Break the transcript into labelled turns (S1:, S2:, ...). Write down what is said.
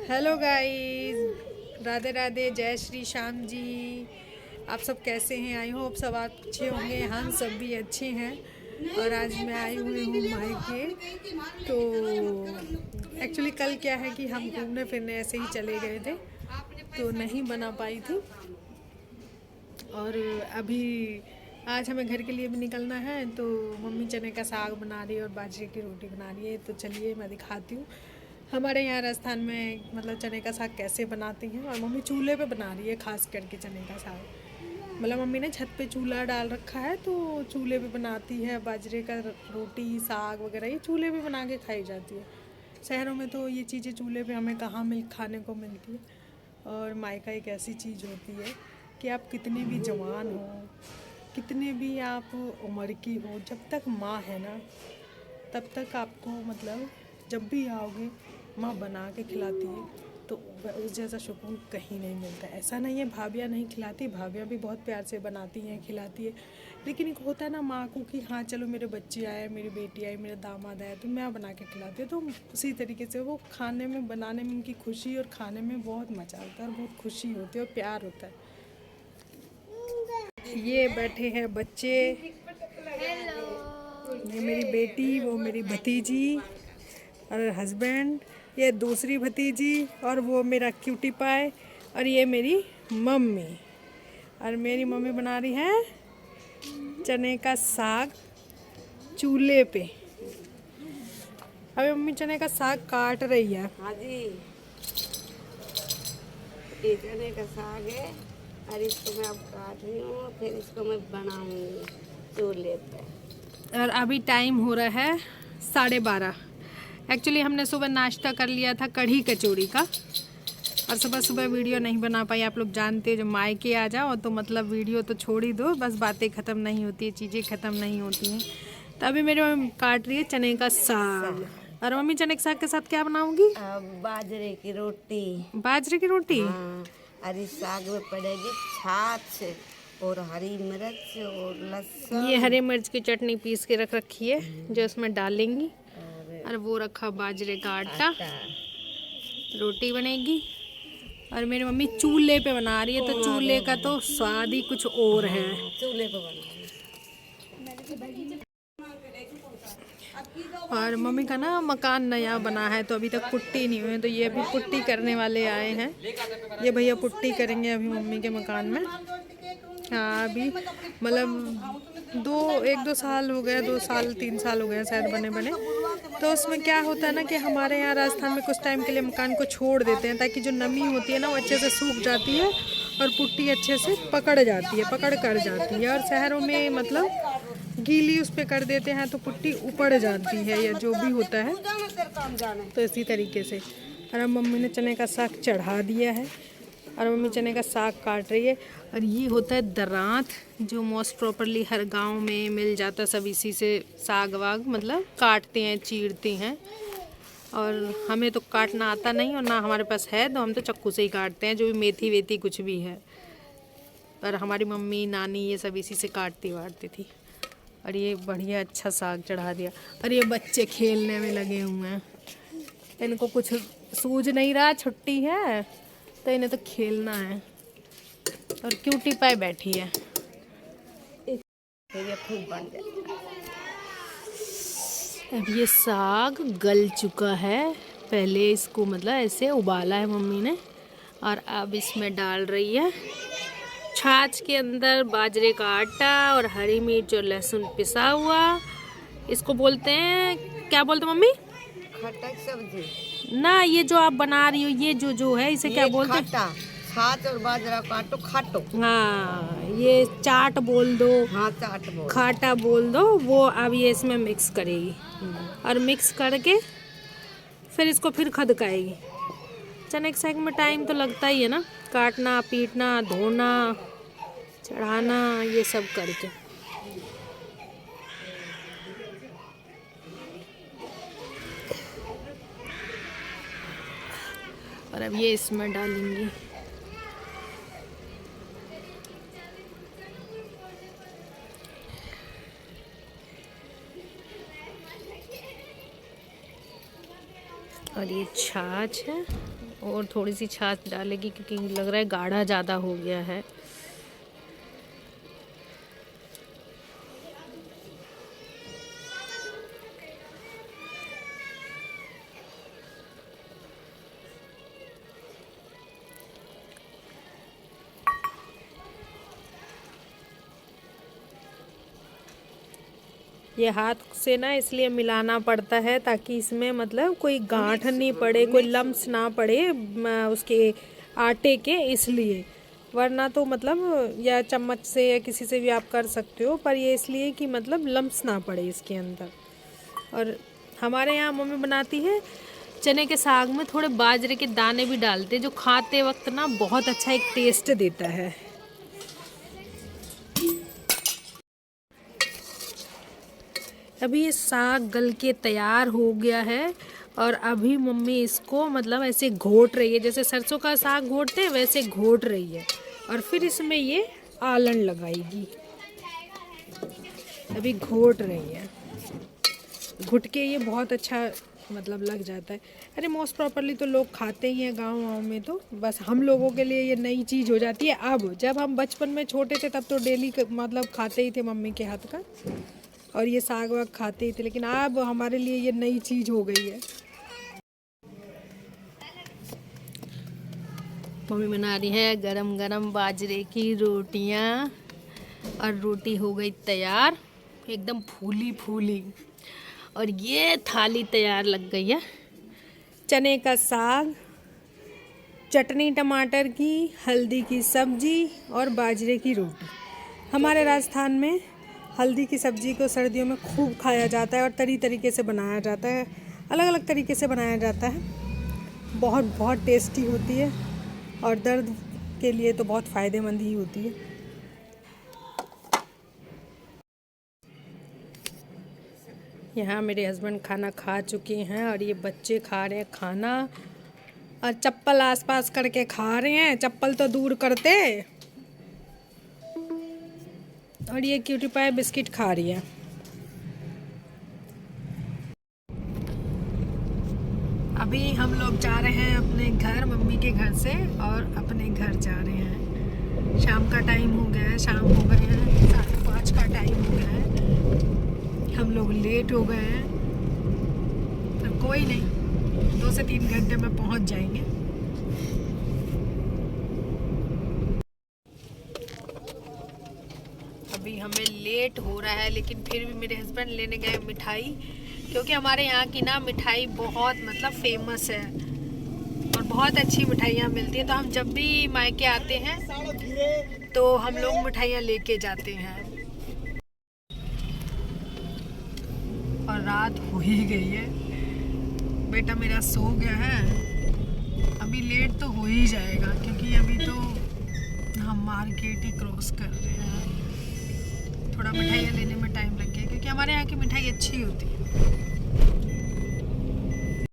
S1: Hello guys, Radhe Radhe, जय श्री श्याम जी। आप सब कैसे हैं? आई होप सब आप अच्छे होंगे। हम सब भी अच्छे हैं। और आज मैं आई हुई हूँ मायके। तो एक्चुअली कल क्या है कि हम घूमने फिरने ऐसे ही चले गए थे, तो नहीं बना पाई थी। और अभी आज हमें घर के लिए भी निकलना है, तो मम्मी चने का साग बना रही है और बाजरे की रोटी बना रही है। तो चलिए मैं दिखाती हूँ हमारे यहाँ राजस्थान में मतलब चने का साग कैसे बनाती हैं। और मम्मी चूल्हे पे बना रही है खास करके चने का साग। मतलब मम्मी ने छत पे चूल्हा डाल रखा है, तो चूल्हे पे बनाती है। बाजरे का रोटी साग वगैरह ये चूल्हे पे बना के खाई जाती है। शहरों में तो ये चीज़ें चूल्हे पे हमें कहाँ खाने को मिलती है। और मायका एक ऐसी चीज़ होती है कि आप कितने भी जवान हो, कितने भी आप उम्र की हो, जब तक माँ है ना तब तक आपको मतलब जब भी आओगे माँ बना के खिलाती है, तो उस जैसा सुकून कहीं नहीं मिलता। ऐसा नहीं है भाभियाँ नहीं खिलाती, भाभियाँ भी बहुत प्यार से बनाती हैं खिलाती है, लेकिन एक होता है ना माँ को कि हाँ चलो मेरे बच्चे आए, मेरी बेटी आई, मेरा दामाद आया, तो मैं बना के खिलाती हूँ। तो उसी तरीके से वो खाने में बनाने में उनकी खुशी और खाने में बहुत मज़ा आता है और बहुत खुशी होती है और प्यार होता है। ये बैठे हैं बच्चे, ये मेरी बेटी, वो मेरी भतीजी और हस्बैंड, ये दूसरी भतीजी, और वो मेरा क्यूटी पाई, और ये मेरी मम्मी। और मेरी मम्मी बना रही है चने का साग चूल्हे पे। अभी मम्मी चने का साग काट रही है।
S2: हाँ जी, ये चने का साग है और इसको मैं अब काट रही हूँ, फिर इसको मैं बनाऊंगी चूल्हे पे।
S1: और अभी टाइम हो रहा है 12:30। एक्चुअली हमने सुबह नाश्ता कर लिया था कढ़ी कचौड़ी का, और सुबह सुबह वीडियो नहीं बना पाई। आप लोग जानते हो जब मायके आ जाओ तो मतलब वीडियो तो छोड़ ही दो, बस बातें ख़त्म नहीं होती है, चीज़ें ख़त्म नहीं होती हैं। तो अभी मेरी मम्मी काट रही है चने का साग। और मम्मी चने के साग के साथ क्या बनाऊंगी?
S2: बाजरे की रोटी।
S1: बाजरे की रोटी।
S2: हाँ, और इस साग में पड़ेगी छाछ और हरी मिर्च और लहसुन।
S1: ये हरी मिर्च की चटनी पीस के रख रखी है जो इसमें डालेंगी। और वो रखा बाजरे का आटा, रोटी बनेगी। और मेरी मम्मी चूल्हे पे बना रही है, तो चूल्हे का तो स्वाद ही कुछ और है।
S2: चूल्हे पे बना।
S1: और मम्मी का ना मकान नया बना है, तो अभी तक पुट्टी नहीं हुई है, तो ये अभी पुट्टी करने वाले आए हैं। ये भैया पुट्टी करेंगे अभी मम्मी के मकान में। हाँ, अभी मतलब 1-2 साल हो गए, 2 साल 3 साल हो गए शायद बने। तो उसमें क्या होता है ना कि हमारे यहाँ राजस्थान में कुछ टाइम के लिए मकान को छोड़ देते हैं, ताकि जो नमी होती है ना वो अच्छे से सूख जाती है और पुट्टी अच्छे से पकड़ कर जाती है। और शहरों में मतलब गीली उस पर कर देते हैं तो पुट्टी ऊपर जाती है, या जो भी होता है। तो इसी तरीके से। और अब मम्मी ने चने का साग चढ़ा दिया है, और मम्मी चने का साग काट रही है। और ये होता है दरांत, जो मोस्ट प्रॉपरली हर गांव में मिल जाता है। सब इसी से साग वाग मतलब काटते हैं, चीरते हैं। और हमें तो काटना आता नहीं, और ना हमारे पास है, तो हम तो चाकू से ही काटते हैं, जो भी मेथी वेथी कुछ भी है। पर हमारी मम्मी नानी ये सब इसी से काटती वाटती थी। और ये बढ़िया अच्छा साग चढ़ा दिया। और ये बच्चे खेलने में लगे हुए हैं, इनको कुछ सूझ नहीं रहा, छुट्टी है तो इन्हें तो खेलना है। और क्यूटी पाई बैठी है।
S2: फिर ये खूब बन जाए।
S1: अब ये साग गल चुका है। पहले इसको मतलब ऐसे उबाला है मम्मी ने, और अब इसमें डाल रही है छाछ के अंदर बाजरे का आटा और हरी मिर्च और लहसुन पिसा हुआ। इसको बोलते हैं, क्या बोलते हैं मम्मी?
S2: खटक सब्जी
S1: ना, ये जो आप बना रही हो ये जो है इसे क्या बोलते हैं?
S2: छाछ और बाजरा काटो खाटो।
S1: हाँ, ये चाट बोल दो,
S2: हाँ चाट बोल,
S1: खाटा बोल दो। वो अब ये इसमें मिक्स करेगी, और मिक्स करके फिर इसको फिर खदकाएगी। चने के साग में टाइम तो लगता ही है ना, काटना, पीटना, धोना, चढ़ाना, ये सब करके। और अब ये इसमें डालेंगी। और ये छाछ है।
S3: और थोड़ी सी छाछ डालेगी क्योंकि लग रहा है गाढ़ा ज़्यादा हो गया है। ये हाथ से ना इसलिए मिलाना पड़ता है ताकि इसमें मतलब कोई गांठ नहीं पड़े, कोई लम्स ना पड़े उसके आटे के, इसलिए। वरना तो मतलब या चम्मच से या किसी से भी आप कर सकते हो, पर ये इसलिए कि मतलब लम्स ना पड़े इसके अंदर। और हमारे यहाँ मम्मी बनाती है चने के साग में थोड़े बाजरे के दाने भी डालते हैं, जो खाते वक्त ना बहुत अच्छा एक टेस्ट देता है। अभी ये साग गल के तैयार हो गया है और अभी मम्मी इसको मतलब ऐसे घोट रही है, जैसे सरसों का साग घोटते हैं वैसे घोट रही है, और फिर इसमें ये आलन लगाएगी। अभी घोट रही है, घुट के ये बहुत अच्छा मतलब लग जाता है। अरे मोस्ट प्रॉपरली तो लोग खाते ही हैं गाँव में, तो बस हम लोगों के लिए ये नई चीज़ हो जाती है। अब जब हम बचपन में छोटे थे तब तो डेली मतलब खाते ही थे मम्मी के हाथ का, और ये साग वाग खाते ही थे, लेकिन अब हमारे लिए ये नई चीज़ हो गई है। मम्मी बना रही है गरम गरम बाजरे की रोटियां, और रोटी हो गई तैयार एकदम फूली फूली, और ये थाली तैयार लग गई है। चने का साग, चटनी टमाटर की, हल्दी की सब्जी और बाजरे की रोटी। हमारे राजस्थान में हल्दी की सब्जी को सर्दियों में खूब खाया जाता है और तरीके से बनाया जाता है, अलग अलग तरीके से बनाया जाता है। बहुत बहुत टेस्टी होती है और दर्द के लिए तो बहुत फ़ायदेमंद ही होती है। यहाँ मेरे हस्बैंड खाना खा चुके हैं और ये बच्चे खा रहे हैं खाना, और चप्पल आसपास करके खा रहे हैं, चप्पल तो दूर करते। और ये क्यूटी पाई बिस्किट खा रही है। अभी हम लोग जा रहे हैं अपने घर, मम्मी के घर से, और अपने घर जा रहे हैं। शाम का टाइम हो गया है, शाम हो गए हैं 5:30 का टाइम हो गया है। हम लोग लेट हो गए हैं, पर कोई नहीं, 2 से 3 घंटे में पहुंच जाएंगे। अभी हमें लेट हो रहा है, लेकिन फिर भी मेरे हस्बैंड लेने गए मिठाई, क्योंकि हमारे यहाँ की ना मिठाई बहुत मतलब फेमस है और बहुत अच्छी मिठाइयाँ मिलती हैं। तो हम जब भी मायके आते हैं तो हम लोग मिठाइयाँ लेके जाते हैं। और रात हो ही गई है, बेटा मेरा सो गया है। अभी लेट तो हो ही जाएगा, क्योंकि अभी तो हम मार्केट ही क्रॉस कर रहे हैं। थोड़ा मिठाइयाँ लेने में टाइम लग गया, क्योंकि हमारे यहाँ की मिठाई अच्छी होती है।